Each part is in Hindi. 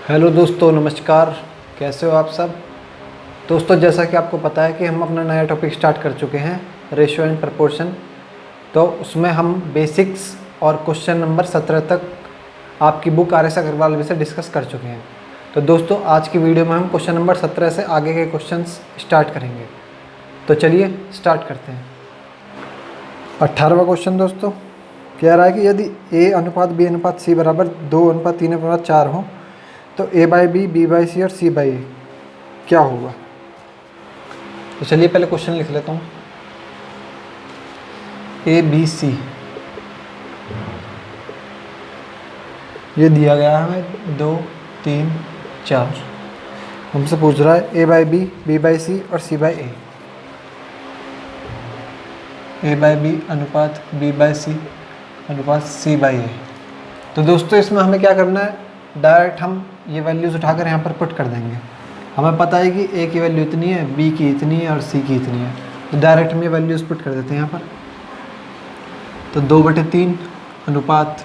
हेलो दोस्तों, नमस्कार। कैसे हो आप सब दोस्तों? जैसा कि आपको पता है कि हम अपना नया टॉपिक स्टार्ट कर चुके हैं, रेशियो एंड प्रपोर्शन। तो उसमें हम बेसिक्स और क्वेश्चन नंबर 17 तक आपकी बुक RS अग्रवाल से डिस्कस कर चुके हैं। तो दोस्तों, आज की वीडियो में हम क्वेश्चन नंबर 17 से आगे के क्वेश्चंस स्टार्ट करेंगे। तो चलिए स्टार्ट करते हैं। 18वां क्वेश्चन दोस्तों कह रहा है कि यदि A अनुपात B अनुपात C बराबर 2:3:4 हो तो A/B, B/C और C/A क्या होगा? तो चलिए पहले क्वेश्चन लिख लेता हूँ। ABC ये दिया गया है हमें 2, 3, 4। हमसे पूछ रहा है A/B, B/C और C/A। A/B अनुपात B/C अनुपात C/A। तो दोस्तों इसमें हमें क्या करना है, डायरेक्ट हम ये वैल्यूज़ उठाकर यहाँ पर पुट कर देंगे। हमें पता है कि A की वैल्यू इतनी है, B की इतनी है और C की इतनी है। तो डायरेक्ट हम ये वैल्यूज़ पुट कर देते हैं यहाँ पर। तो 2/3 अनुपात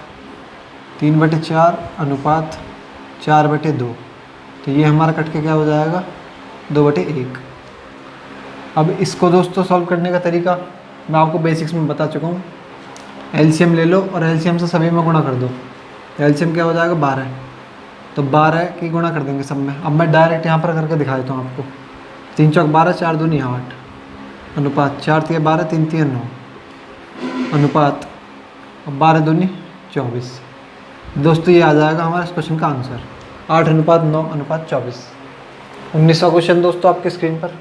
3/4 अनुपात 4/2। तो ये हमारा कट के क्या हो जाएगा, 2/1। अब इसको दोस्तों सॉल्व करने का तरीका मैं आपको बेसिक्स में बता चुका हूँ। एलसीएम ले लो और एलसीएम से सभी में गुणा कर दो। एलसीएम क्या हो जाएगा, 12। तो 12 की गुणा कर देंगे सब में। अब मैं डायरेक्ट यहाँ पर करके दिखा देता हूँ आपको। 3 चौक 12, 4 दूनी 8 अनुपात 4 तिया 12, 3 तिया 9 अनुपात 12 दूनी 24। दोस्तों ये आ जाएगा हमारा इस क्वेश्चन का आंसर, 8:9:24। 19वां क्वेश्चन दोस्तों आपके स्क्रीन पर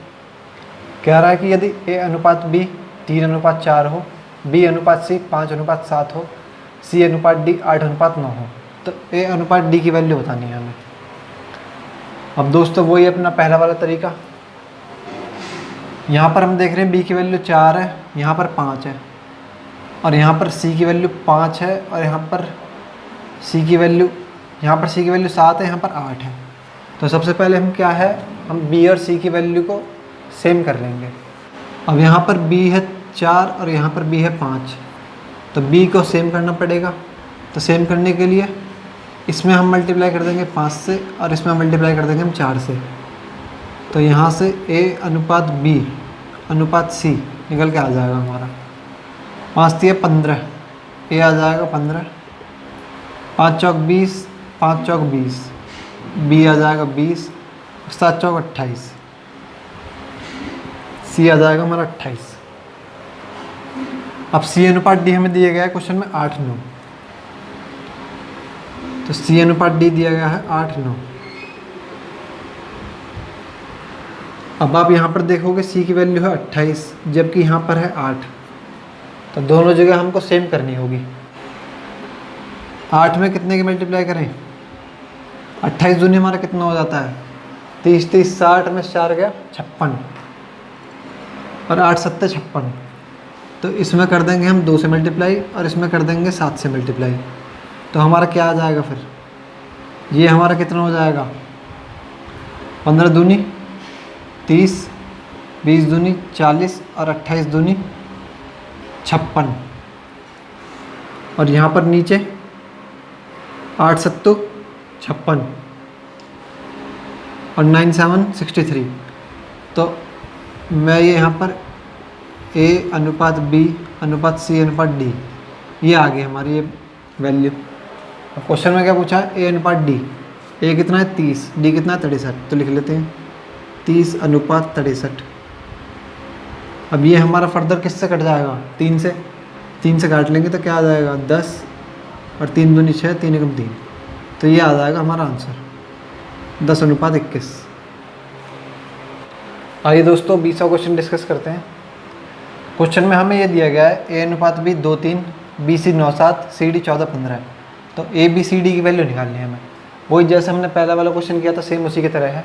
कह रहा है कि यदि A अनुपात B 3:4 हो, B अनुपात C 5:7 हो, C अनुपात D 8:9 हो, तो A अनुपात D की वैल्यू बतानी है हमें। अब दोस्तों वही अपना पहला वाला तरीका। यहाँ पर हम देख रहे हैं B की वैल्यू 4 है, यहाँ पर 5 है, और यहाँ पर C की वैल्यू 5 है, और यहाँ पर C की वैल्यू 7 है, यहाँ पर 8 है। तो सबसे पहले हम क्या है, हम B और C की वैल्यू को सेम कर लेंगे। अब यहाँ पर B है 4 और यहाँ पर B है 5, तो B को सेम करना पड़ेगा। तो सेम करने के लिए इसमें हम मल्टीप्लाई कर देंगे 5 से, और इसमें मल्टीप्लाई कर देंगे हम 4 से। तो यहाँ से A अनुपात B अनुपात C निकल के आ जाएगा हमारा। 5 तिया 15, A आ जाएगा 15, 5 चौक 20, 5 चौक 20, B आ जाएगा 20, 7 चौक 28, C आ जाएगा हमारा 28। अब C अनुपात D हमें दिया गया है क्वेश्चन में 8:9। तो C अनुपात D दिया गया है 8:9। अब आप यहाँ पर देखोगे C की वैल्यू है 28, जबकि यहाँ पर है 8। तो दोनों जगह हमको सेम करनी होगी। 8 में कितने की मल्टीप्लाई करें, 28 दूनी हमारा कितना हो जाता है, 30 30 60 में 4 गया 56, और 8 7 56। तो इसमें कर देंगे हम 2 से मल्टीप्लाई, और इसमें कर देंगे 7 से मल्टीप्लाई। तो हमारा क्या आ जाएगा फिर, ये हमारा कितना हो जाएगा, 15 दूनी 30, 20 दूनी 40, और 28 दूनी 56। और यहाँ पर नीचे 8 7 56 और 9 7 63। तो मैं ये यहाँ पर A अनुपात B अनुपात C अनुपात D ये आ गई हमारी ये वैल्यू। अब क्वेश्चन में क्या पूछा है, A अनुपात D। A कितना है 30, D कितना है 63। तो लिख लेते हैं 30 अनुपात 63। अब ये हमारा फर्दर किससे कट जाएगा, 3 से। 3 से काट लेंगे तो क्या आ जाएगा, 10, और 3 दूनी 6, 3 एकम 3। तो ये आ जाएगा हमारा आंसर, 10:21। आइए दोस्तों 20वां क्वेश्चन डिस्कस करते हैं। क्वेश्चन में हमें ये दिया गया है A अनुपात B 2:3, BC 9:7, CD 14:15 है। तो ABCD की वैल्यू निकालनी है हमें। वही जैसे हमने पहला वाला क्वेश्चन किया था, सेम उसी की तरह है।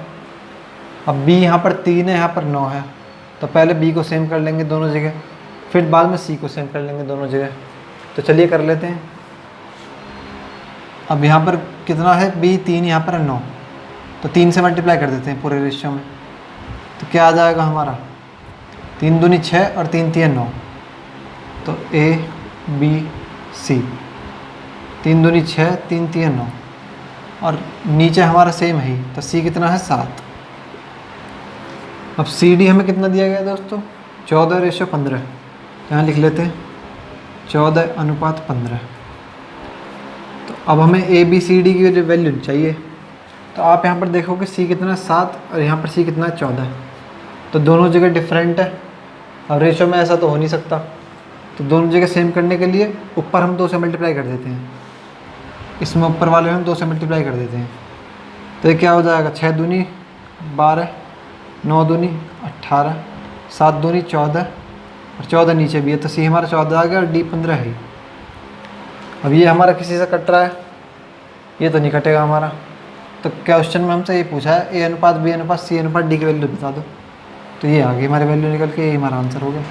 अब B यहाँ पर 3 है, यहाँ पर 9 है, तो पहले B को सेम कर लेंगे दोनों जगह, फिर बाद में C को सेम कर लेंगे दोनों जगह। तो चलिए कर लेते हैं। अब यहाँ पर कितना है, B 3, यहाँ पर है 9, तो 3 से मल्टीप्लाई कर देते हैं पूरे रेशियो में। तो क्या आ जाएगा हमारा, 3 दूनी 6 और 3 तिया 9। तो A B C 3 दूनी 6, 3 तिया 9, और नीचे हमारा सेम है ही, तो सी कितना है 7। अब सी डी हमें कितना दिया गया है दोस्तों 14:15, यहाँ लिख लेते हैं 14:15। तो अब हमें ए बी सी डी की जो वैल्यू चाहिए, तो आप यहाँ पर देखोगे सी कितना है 7 और यहाँ पर सी कितना है 14, तो दोनों जगह डिफरेंट है। अब रेशो में ऐसा तो हो नहीं सकता, तो दोनों जगह सेम करने के लिए ऊपर हम 2 से मल्टीप्लाई कर देते हैं, इसमें ऊपर वाले में हम 2 से मल्टीप्लाई कर देते हैं। तो ये क्या हो जाएगा 6 दूनी 12, 9 दूनी 18, 7 दूनी 14 और 14 नीचे भी है, तो सी हमारा 14 आ गया और डी 15 है। अब ये हमारा किसी से कट रहा है, ये तो नहीं कटेगा हमारा। तो क्वेश्चन में हमसे ये पूछा है ए अनुपात बी अनुपात सी अनुपात डी की वैल्यू बता दो, तो ये आ गई हमारी वैल्यू निकल के, ये हमारा आंसर हो गया।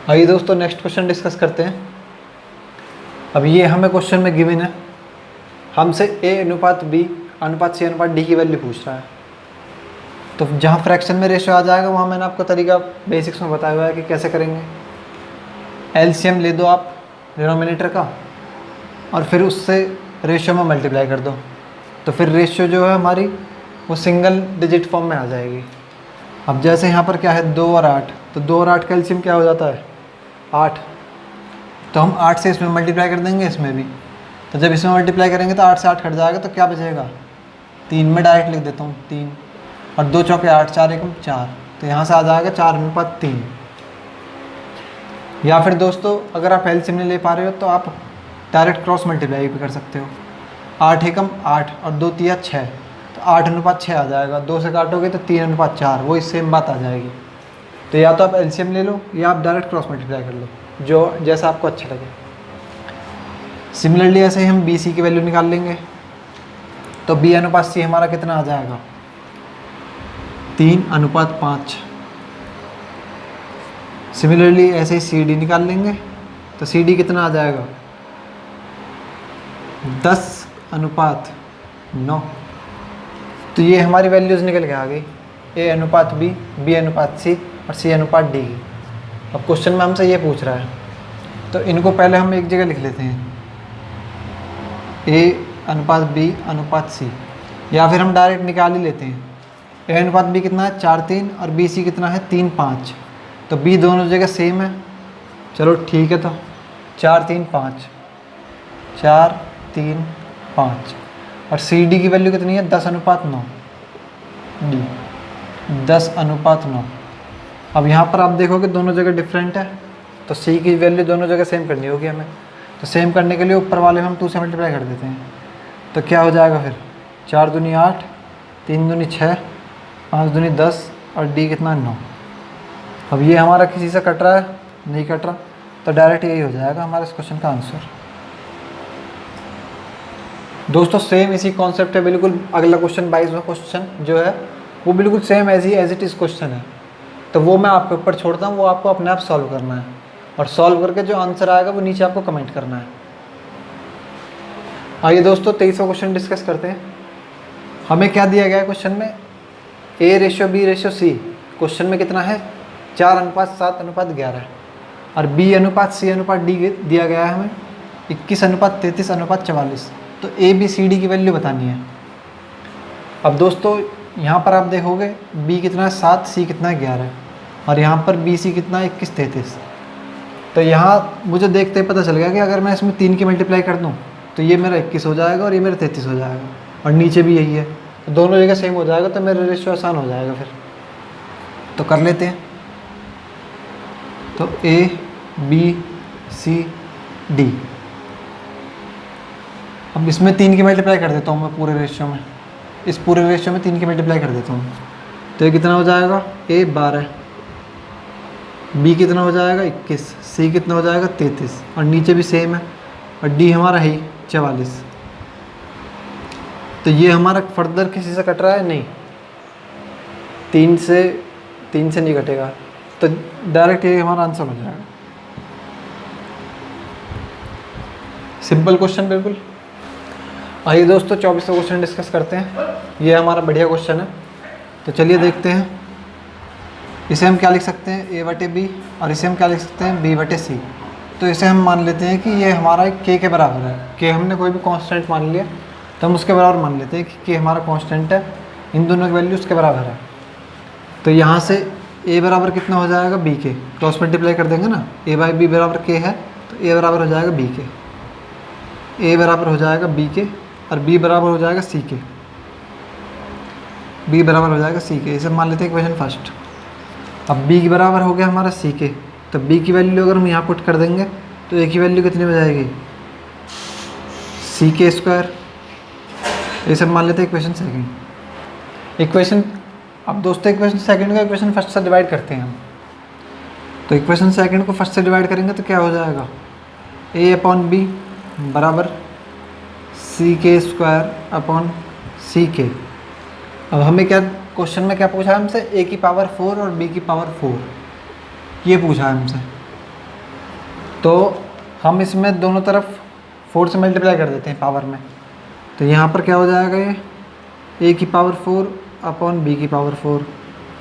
आइए दोस्तों नेक्स्ट क्वेश्चन डिस्कस करते हैं। अब ये हमें क्वेश्चन में गिवन है, हमसे ए अनुपात बी अनुपात सी अनुपात डी की वैल्यू पूछ रहा है। तो जहाँ फ्रैक्शन में रेशियो आ जाएगा वहाँ मैंने आपको तरीका बेसिक्स में बताया हुआ है कि कैसे करेंगे। एलसीएम ले दो आप डिनोमिनेटर का और फिर उससे रेशियो में मल्टीप्लाई कर दो, तो फिर रेशियो जो है हमारी वो सिंगल डिजिट फॉर्म में आ जाएगी। अब जैसे यहाँ पर क्या है 2 और 8, तो 2 और 8 का एलसीएम क्या हो जाता है 8, तो हम 8 से इसमें मल्टीप्लाई कर देंगे, इसमें भी। तो जब इसमें मल्टीप्लाई करेंगे तो 8 से 8 कट जाएगा, तो क्या बचेगा 3 में डायरेक्ट लिख देता हूँ 3 और 2 चौके 8, 4 एकम 4, तो यहाँ से आ जाएगा 4:3। या फिर दोस्तों अगर आप एलसीएम नहीं ले पा रहे हो तो आप डायरेक्ट क्रॉस मल्टीप्लाई भी कर सकते हो। 8 एकम 8 और 2 तिया 6, तो 8:6 आ जाएगा। 2 से काटोगे तो 3:4, वही सेम बात आ जाएगी। तो या तो आप एलसीएम ले लो या आप डायरेक्ट क्रॉस मल्टीप्लाई कर लो, जो जैसा आपको अच्छा लगे। सिमिलरली ऐसे ही हम बी सी की वैल्यू निकाल लेंगे, तो बी अनुपात सी हमारा कितना आ जाएगा 3:5। सिमिलरली ऐसे ही सी डी निकाल लेंगे, तो सी डी कितना आ जाएगा 10:9। तो ये हमारी वैल्यूज़ निकल के आ गई, ए अनुपात बी, बी अनुपात सी और सी अनुपात डी की। अब क्वेश्चन में हमसे ये पूछ रहा है, तो इनको पहले हम एक जगह लिख लेते हैं, ए अनुपात बी अनुपात सी, या फिर हम डायरेक्ट निकाल ही लेते हैं। ए अनुपात बी कितना है 4:3 और बी सी कितना है 3:5, तो बी दोनों जगह सेम है, चलो ठीक है। तो 4:3:5, 4:3:5 और सी डी की वैल्यू कितनी है 10:9, डी 10:9। अब यहाँ पर आप देखोगे दोनों जगह डिफरेंट है, तो सी की वैल्यू दोनों जगह सेम करनी होगी हमें। तो सेम करने के लिए ऊपर वाले में हम 2 से मल्टीप्लाई कर देते हैं, तो क्या हो जाएगा फिर 4 दूनी 8, 3 दूनी 6, 5 दूनी 10 और डी कितना 9। अब ये हमारा किसी से कट रहा है, नहीं कट रहा, तो डायरेक्ट यही हो जाएगा हमारे इस क्वेश्चन का आंसर। दोस्तों सेम इसी कॉन्सेप्ट है बिल्कुल। अगला क्वेश्चन 22वां क्वेश्चन जो है वो बिल्कुल same as it is question है, तो वो मैं आपके ऊपर छोड़ता हूँ, वो आपको अपने आप सॉल्व करना है और सॉल्व करके जो आंसर आएगा वो नीचे आपको कमेंट करना है। आइए दोस्तों 23वां क्वेश्चन डिस्कस करते हैं। हमें क्या दिया गया है क्वेश्चन में, a ratio b ratio c. Question में कितना है 4:7:11 और बी अनुपात सी अनुपात डी दिया गया है हमें 21:33:44। तो ए बी सी डी की वैल्यू बतानी है। अब दोस्तों यहाँ पर आप देखोगे बी कितना है 7, सी कितना है 11 और यहाँ पर बी सी कितना है 21:33। तो यहाँ मुझे देखते ही पता चल गया कि अगर मैं इसमें 3 की मल्टीप्लाई कर दूँ तो ये मेरा 21 हो जाएगा और ये मेरा 33 हो जाएगा और नीचे भी यही है, तो दोनों जगह सेम हो जाएगा, तो मेरा रेशियो आसान हो जाएगा। फिर तो कर लेते हैं। तो ए बी सी डी, अब इसमें 3 की मल्टीप्लाई कर देता हूँ मैं पूरे रेशियो में, इस पूरे रेशियो में 3 की मल्टीप्लाई कर देता हूँ, तो ये कितना हो जाएगा ए 12, बी कितना हो जाएगा 21, सी कितना हो जाएगा 33 और नीचे भी सेम है और डी हमारा है 44। तो ये हमारा फर्दर किसी से कट रहा है नहीं, 3 से नहीं कटेगा, तो डायरेक्ट ये हमारा आंसर हो जाएगा। सिंपल क्वेश्चन बिल्कुल। आइए दोस्तों 24वां क्वेश्चन डिस्कस करते हैं। ये हमारा बढ़िया क्वेश्चन है, तो चलिए देखते हैं। इसे हम क्या लिख सकते हैं a/b और इसे हम क्या लिख सकते हैं b/c। तो इसे हम मान लेते हैं कि ये हमारा के बराबर है। के हमने कोई भी कांस्टेंट मान लिया तो हम उसके बराबर मान लेते हैं कि के हमारा कांस्टेंट है, इन दोनों की वैल्यू उसके बराबर है। तो यहाँ से ए बराबर कितना हो जाएगा बी के, क्रॉस मल्टीप्लाई कर देंगे ना, ए बाई बी बराबर के है तो ए बराबर हो जाएगा बी के, ए बराबर हो जाएगा बी के और बी बराबर हो जाएगा सी के, बी बराबर हो जाएगा सी के। इसे मान लेते हैं इक्वेशन फर्स्ट। अब बी के बराबर हो गया हमारा सी के, तो बी की वैल्यू अगर हम यहाँ पुट कर देंगे तो ए की वैल्यू कितनी हो जाएगी सी के स्क्वायर। इसे मान लेते हैं इक्वेशन सेकंड। इक्वेशन अब दोस्तों इक्वेशन सेकंड का इक्वेशन फर्स्ट से डिवाइड करते हैं हम। तो इक्वेशन सेकंड को फर्स्ट से डिवाइड करेंगे तो क्या हो जाएगा, ए अपॉन बी बराबर सी के स्क्वायर अपॉन सी के। अब हमें क्या क्वेश्चन में क्या पूछा है हमसे, ए की पावर 4 और बी की पावर 4 ये पूछा है हमसे। तो हम इसमें दोनों तरफ 4 से मल्टीप्लाई कर देते हैं पावर में। तो यहाँ पर क्या हो जाएगा, ये ए की पावर 4 अपॉन बी की पावर 4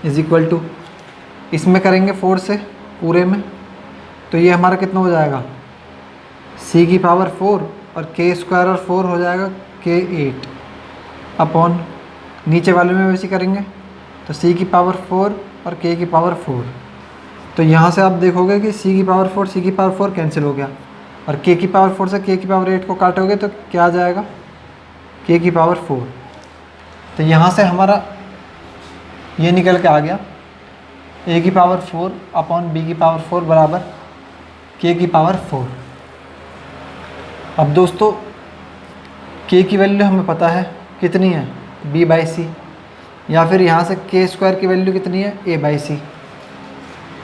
इज इक्वल टू, इसमें करेंगे 4 से पूरे में तो ये हमारा कितना हो जाएगा सी की पावर 4 और के स्क्वायर और 4 हो जाएगा के 8 अपॉन नीचे वाले में वैसे करेंगे तो सी की पावर 4 और के की पावर 4। तो यहाँ से आप देखोगे कि सी की पावर 4 सी की पावर 4 कैंसिल हो गया और के की पावर 4 से के की पावर 8 को काटोगे तो क्या आ जाएगा के की पावर 4। तो यहाँ से हमारा ये निकल के आ गया ए की पावर 4 अपॉन बी की पावर 4 बराबर के की पावर 4। अब दोस्तों के की वैल्यू हमें पता है कितनी है बी बाई सी, या फिर यहाँ से के स्क्वायर की वैल्यू कितनी है ए बाई सी।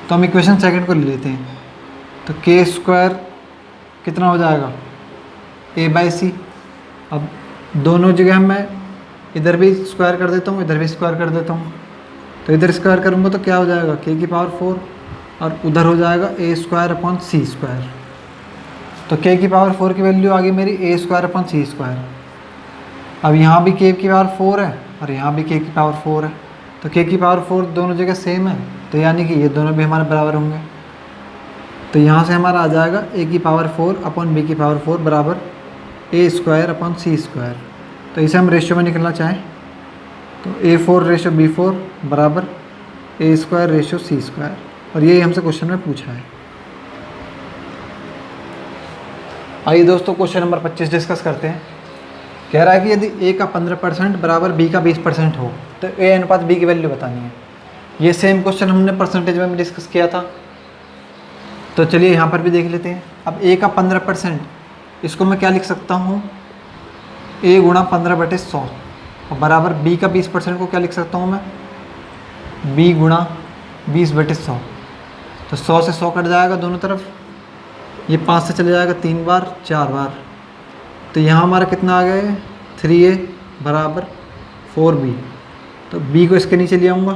तो हम इक्वेशन सेकंड को ले लेते हैं। तो के स्क्वायर कितना हो जाएगा ए बाई सी। अब दोनों जगह मैं इधर भी स्क्वायर कर देता हूँ इधर भी स्क्वायर कर देता हूँ। तो इधर स्क्वायर करूँगा तो क्या हो जाएगा के की पावर 4 और उधर हो जाएगा ए स्क्वायर अपॉन सी स्क्वायर। तो के की पावर 4 की वैल्यू आ गई मेरी ए स्क्वायर अपॉन सी स्क्वायर। अब यहाँ भी के की पावर 4 है और यहाँ भी के की पावर 4 है। तो के की पावर 4 दोनों जगह सेम है तो यानी कि ये दोनों भी हमारे बराबर होंगे। तो यहाँ से हमारा आ जाएगा ए की पावर 4 अपॉन बी की पावर 4 बराबर ए स्क्वायर अपॉन सी स्क्वायर। तो इसे हम रेशियो में निकलना चाहें तो A4 रेशियो B4 बराबर ए स्क्वायर रेशियो सी स्क्वायर, और यही हमसे क्वेश्चन में पूछा है। आइए दोस्तों क्वेश्चन नंबर 25 डिस्कस करते हैं। कह रहा है कि यदि ए का 15% बराबर बी का 20% हो तो ए अनुपात बी की वैल्यू बतानी है। ये सेम क्वेश्चन हमने परसेंटेज में भी डिस्कस किया था, तो चलिए यहाँ पर भी देख लेते हैं। अब ए का 15%, इसको मैं क्या लिख सकता हूँ ए गुणा 15/100 और बराबर बी का 20% को क्या लिख सकता हूँ मैं बी गुणा 20/100। तो 100 से 100 कट जाएगा दोनों तरफ, ये 5 से चले जाएगा 3 बार 4 बार। तो यहाँ हमारा कितना आ गया है 3a बराबर 4b। तो b को इसके नीचे ले आऊँगा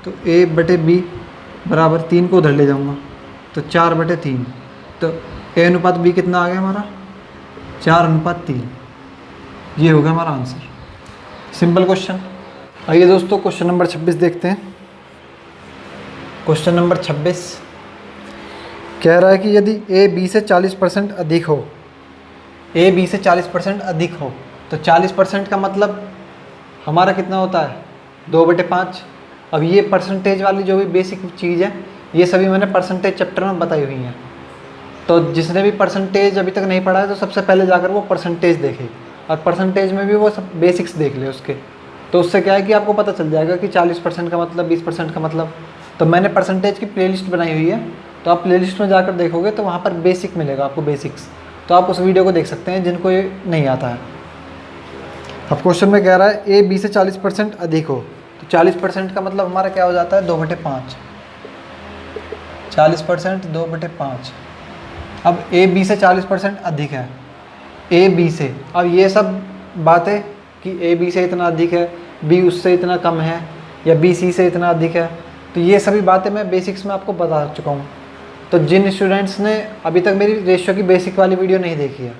तो a/b बराबर 3 को उधर ले जाऊँगा तो 4/3। तो a अनुपात b कितना आ गया हमारा 4:3। ये होगा हमारा आंसर। Simple question. आइए दोस्तों क्वेश्चन नंबर 26 देखते हैं। क्वेश्चन नंबर 26 कह रहा है कि यदि a b से 40% अधिक हो, a b से 40% अधिक हो तो 40% का मतलब हमारा कितना होता है 2/5। अब ये परसेंटेज वाली जो भी बेसिक चीज़ है ये सभी मैंने परसेंटेज चैप्टर में बताई हुई हैं। तो जिसने भी परसेंटेज अभी तक नहीं पढ़ा है तो सबसे पहले जाकर वो परसेंटेज देखे और परसेंटेज में भी वो सब बेसिक्स देख ले उसके। तो उससे क्या है कि आपको पता चल जाएगा कि 40% का मतलब 20% का मतलब। तो मैंने परसेंटेज की प्लेलिस्ट बनाई हुई है, तो आप प्लेलिस्ट में जाकर देखोगे तो वहाँ पर बेसिक मिलेगा आपको, बेसिक्स। तो आप उस वीडियो को देख सकते हैं जिनको ये नहीं आता है। अब क्वेश्चन में कह रहा है ए बी से 40% अधिक हो, तो 40% का मतलब हमारा क्या हो जाता है 2/5। 40% 2/5। अब ए बी से 40% अधिक है, ए बी से। अब ये सब बातें कि ए बी से इतना अधिक है, बी उससे इतना कम है, या बी सी से इतना अधिक है, तो ये सभी बातें मैं बेसिक्स में आपको बता चुका हूँ। तो जिन स्टूडेंट्स ने अभी तक मेरी रेशियो की बेसिक वाली वीडियो नहीं देखी है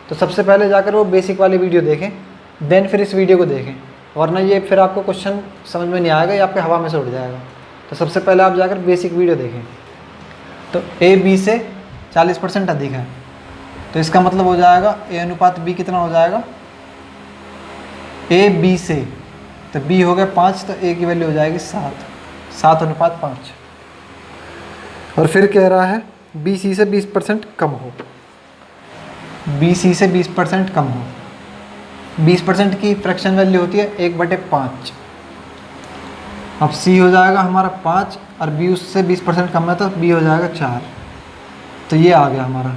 तो सबसे पहले जाकर वो बेसिक वाली वीडियो देखें, देन फिर इस वीडियो को देखें, वरना ये फिर आपको क्वेश्चन समझ में नहीं आएगा, ये आपके हवा में से उड़ जाएगा। तो सबसे पहले आप जाकर बेसिक वीडियो देखें। तो ए बी से 40% अधिक है। तो इसका मतलब हो जाएगा A अनुपात B कितना हो जाएगा, A B से, तो B हो गया 5, तो A की वैल्यू हो जाएगी 7 अनुपात 5। और फिर कह रहा है B C से 20% कम हो, B C से 20% कम हो। 20% की फ्रैक्शन वैल्यू होती है 1/5। अब C हो जाएगा हमारा 5 और B उससे 20% कम है तो B हो जाएगा 4। तो ये आ गया हमारा।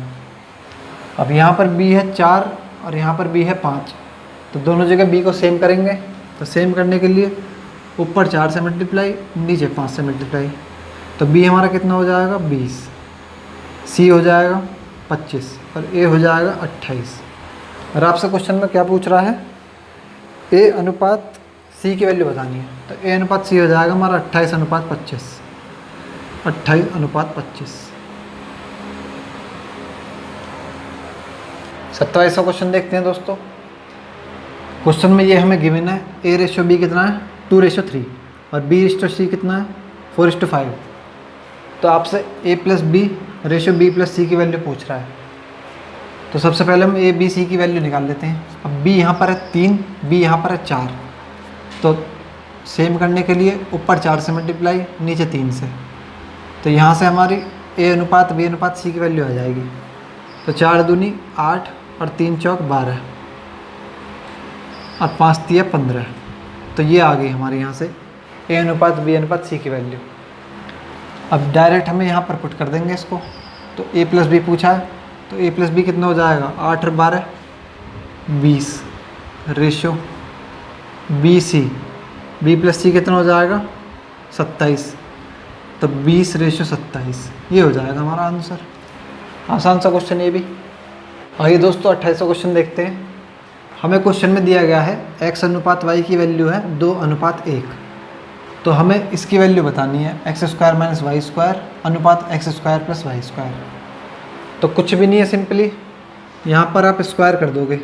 अब यहाँ पर B है 4 और यहाँ पर B है 5, तो दोनों जगह B को सेम करेंगे। तो सेम करने के लिए ऊपर 4 से मल्टीप्लाई, नीचे 5 से मल्टीप्लाई, तो B हमारा कितना हो जाएगा 20, C हो जाएगा 25 और A हो जाएगा 28। और आपसे क्वेश्चन में क्या पूछ रहा है, A अनुपात C की वैल्यू बतानी है। तो A अनुपात C हो जाएगा हमारा 28 अनुपात 25, 28 अनुपात 25। 27वां क्वेश्चन देखते हैं दोस्तों। क्वेश्चन में ये हमें गिवन है A/B कितना है 2/3 और B/C कितना है 4/5। तो आपसे A+B/B+C की वैल्यू पूछ रहा है। तो सबसे पहले हम A B C की वैल्यू निकाल लेते हैं। अब B यहाँ पर है 3, B यहाँ पर है 4, तो सेम करने के लिए ऊपर 4 से मल्टीप्लाई, नीचे 3 से, तो यहाँ से हमारी A अनुपात B अनुपात C की वैल्यू आ जाएगी। तो 4 दूनी 8 और 3 चौक 12 और 5 तिया 15। तो ये आ गई हमारे यहाँ से A अनुपात B अनुपात C की वैल्यू। अब डायरेक्ट हमें यहाँ पर पुट कर देंगे इसको। तो A+B पूछा है, तो A+B कितना हो जाएगा 8 और 12 20 रेशो BC, B+C कितना हो जाएगा 27, तो 20/27। ये हो जाएगा हमारा आंसर। आसान सा क्वेश्चन ये भी। आइए दोस्तों 28वां क्वेश्चन देखते हैं। हमें क्वेश्चन में दिया गया है x अनुपात y की वैल्यू है 2:1, तो हमें इसकी वैल्यू बतानी है x² - y² अनुपात x² + y²। तो कुछ भी नहीं है, सिंपली यहाँ पर आप स्क्वायर कर दोगे,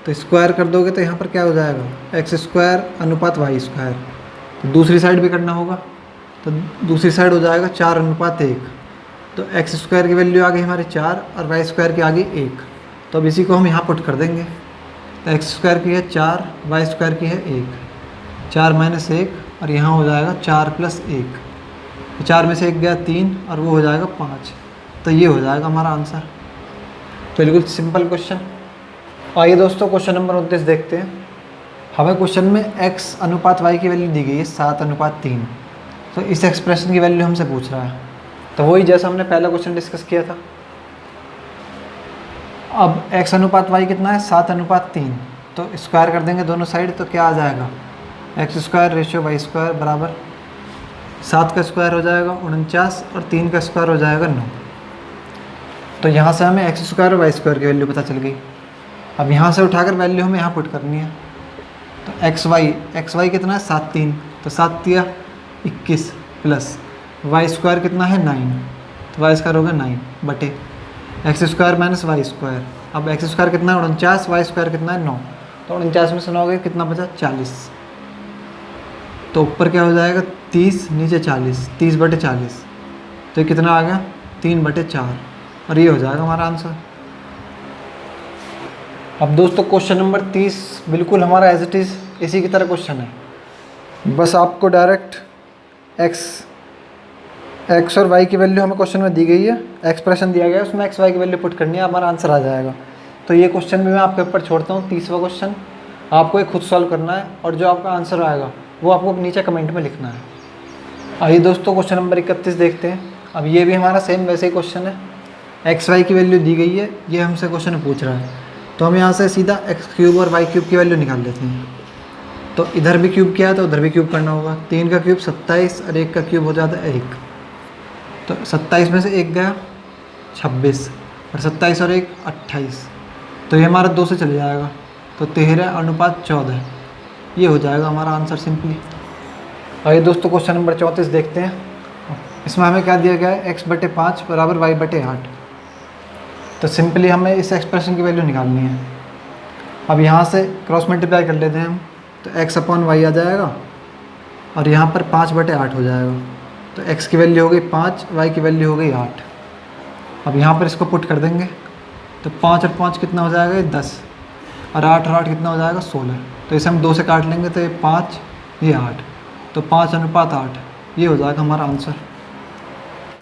तो स्क्वायर कर दोगे तो यहाँ पर क्या हो जाएगा x² अनुपात y²। तो दूसरी साइड भी करना होगा, तो दूसरी साइड हो जाएगा 4:1। तो x² की वैल्यू आ गई हमारे 4 और y² की आ गई 1। तो अब इसी को हम यहाँ पुट कर देंगे। तो x² की है 4, y² की है 1, 4 - 1 और यहाँ हो जाएगा 4 + 1। तो 4 में से 1 गया 3 और वो हो जाएगा 5। तो ये हो जाएगा हमारा आंसर। तो बिल्कुल सिंपल क्वेश्चन। आइए दोस्तों क्वेश्चन नंबर 29 देखते हैं। हमें क्वेश्चन में x अनुपात y की वैल्यू दी गई है 7:3। तो इस एक्सप्रेशन की वैल्यू हमसे पूछ रहा है। तो वही जैसा हमने पहला क्वेश्चन डिस्कस किया था। अब x अनुपात y कितना है 7:3, तो स्क्वायर कर देंगे दोनों साइड, तो क्या आ जाएगा x² रेशो y² बराबर 7 का स्क्वायर हो जाएगा 49 और 3 का स्क्वायर हो जाएगा 9। तो यहाँ से हमें x² और y² की वैल्यू पता चल गई। अब यहाँ से उठाकर वैल्यू हमें यहाँ पुट करनी है। तो xy कितना है 7 3, तो 7 तिया 21 प्लस y² कितना है 9, तो y² होगा 9 बटे x² - y²। अब x² कितना है 49, y² कितना है 9, तो 49 में से 9 गए कितना बचा 40। तो ऊपर क्या हो जाएगा 30, नीचे 40, 30/40। तो ये कितना आ गया 3/4 और ये हो जाएगा हमारा आंसर। अब दोस्तों क्वेश्चन नंबर 30 बिल्कुल हमारा एज इट इज़ इसी की तरह क्वेश्चन है। बस आपको डायरेक्ट x और y की वैल्यू हमें क्वेश्चन में दी गई है, एक्सप्रेशन दिया गया है, उसमें x y की वैल्यू पुट करनी है, हमारा आंसर आ जाएगा। तो ये क्वेश्चन भी मैं आपके ऊपर छोड़ता हूँ। 30वां क्वेश्चन आपको ये खुद सॉल्व करना है और जो आपका आंसर आएगा वो आपको नीचे कमेंट में लिखना है। आइए दोस्तों क्वेश्चन नंबर 31 देखते हैं। अब ये भी हमारा सेम वैसे ही क्वेश्चन है। एक्स वाई की वैल्यू दी गई है, ये हमसे क्वेश्चन पूछ रहा है, तो हम यहाँ से सीधा x³ और y³ की वैल्यू निकाल लेते हैं। तो इधर भी क्यूब किया है तो उधर भी क्यूब करना होगा। 3 का क्यूब 27 और 1 का क्यूब हो जाता है 1। तो 27 में से 1 गया 26 और 27 और 1 28, तो ये हमारा 2 से चले जाएगा, तो 13:14 ये हो जाएगा हमारा आंसर सिंपली। आइए दोस्तों क्वेश्चन नंबर 34 देखते हैं। इसमें हमें क्या दिया गया है x/5 बराबर y/8। तो सिंपली हमें इस एक्सप्रेशन की वैल्यू निकालनी है। अब यहाँ से क्रॉस मल्टीप्लाई कर लेते हैं हम, तो x/y आ जाएगा और यहाँ पर 5/8 हो जाएगा। तो x की वैल्यू हो गई 5, y की वैल्यू हो गई 8 अब यहाँ पर इसको पुट कर देंगे तो 5 और 5 कितना हो जाएगा, ये 10, और 8 और 8 कितना हो जाएगा, 16। तो इसे हम 2 से काट लेंगे तो ये 5, ये 8, तो 5 अनुपात 8, ये हो जाएगा हमारा आंसर।